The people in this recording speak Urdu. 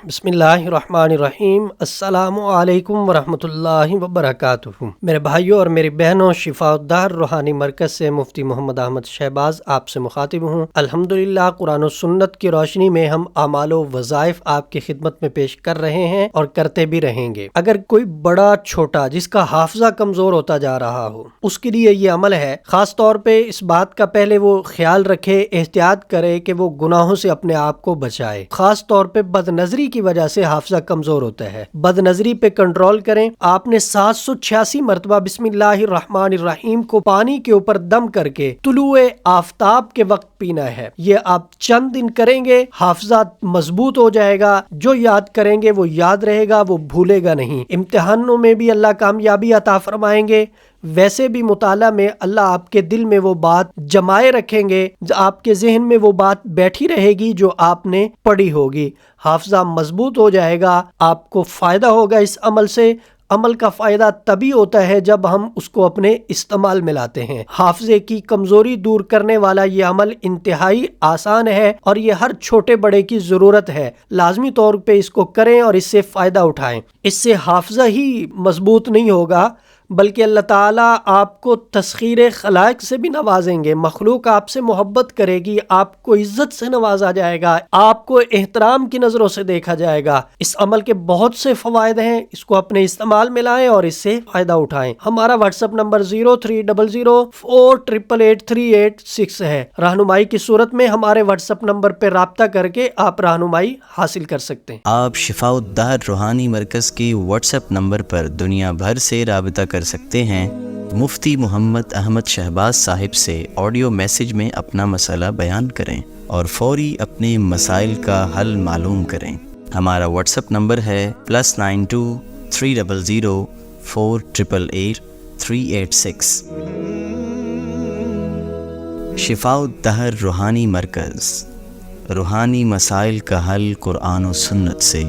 بسمillahirrahmanirrahیم۔ السلام علیکم ورحمۃ اللہ وبرکاتہ۔ میرے بھائیوں اور میری بہنوں، شفاء الدہر روحانی مرکز سے مفتی محمد احمد شہباز آپ سے مخاطب ہوں۔ الحمدللہ قرآن و سنت کی روشنی میں ہم اعمال و وظائف آپ کی خدمت میں پیش کر رہے ہیں اور کرتے بھی رہیں گے۔ اگر کوئی بڑا چھوٹا جس کا حافظہ کمزور ہوتا جا رہا ہو، اس کے لیے یہ عمل ہے، خاص طور پہ اس بات کا پہلے وہ خیال رکھے، احتیاط کرے کہ وہ گناہوں سے اپنے آپ کو بچائے۔ خاص طور پہ بد نظری کی وجہ سے حافظہ کمزور ہوتا ہے۔ بد نظری پہ کنٹرول کریں۔ آپ نے 786 مرتبہ بسم اللہ الرحمن الرحیم کو پانی کے اوپر دم کر کے طلوع آفتاب کے وقت پینا ہے۔ یہ آپ چند دن کریں گے، حافظہ مضبوط ہو جائے گا۔ جو یاد کریں گے وہ یاد رہے گا، وہ بھولے گا نہیں۔ امتحانوں میں بھی اللہ کامیابی عطا فرمائیں گے، ویسے بھی مطالعہ میں اللہ آپ کے دل میں وہ بات جمائے رکھیں گے، آپ کے ذہن میں وہ بات بیٹھی رہے گی جو آپ نے پڑھی ہوگی۔ حافظہ مضبوط ہو جائے گا، آپ کو فائدہ ہوگا اس عمل سے۔ عمل کا فائدہ تبھی ہوتا ہے جب ہم اس کو اپنے استعمال میں لاتے ہیں۔ حافظے کی کمزوری دور کرنے والا یہ عمل انتہائی آسان ہے اور یہ ہر چھوٹے بڑے کی ضرورت ہے۔ لازمی طور پہ اس کو کریں اور اس سے فائدہ اٹھائیں۔ اس سے حافظہ ہی مضبوط نہیں ہوگا بلکہ اللہ تعالیٰ آپ کو تسخیر خلائق سے بھی نوازیں گے۔ مخلوق آپ سے محبت کرے گی، آپ کو عزت سے نوازا جائے گا، آپ کو احترام کی نظروں سے دیکھا جائے گا۔ اس عمل کے بہت سے فوائد ہیں، اس کو اپنے استعمال میں لائیں اور اس سے فائدہ اٹھائیں۔ ہمارا واٹس ایپ نمبر 0300488836 ہے۔ رہنمائی کی صورت میں ہمارے واٹس ایپ نمبر پہ رابطہ کر کے آپ رہنمائی حاصل کر سکتے ہیں۔ آپ شفاء الدہر روحانی مرکز کی واٹس ایپ نمبر پر دنیا بھر سے رابطہ کر سکتے ہیں۔ مفتی محمد احمد شہباز صاحب سے آڈیو میسج میں اپنا مسئلہ بیان کریں اور فوری اپنے مسائل کا حل معلوم کریں۔ ہمارا واٹس ایپ نمبر ہے +92 300 488 386۔ شفاء الدہر روحانی مرکز، روحانی مسائل کا حل قرآن و سنت سے۔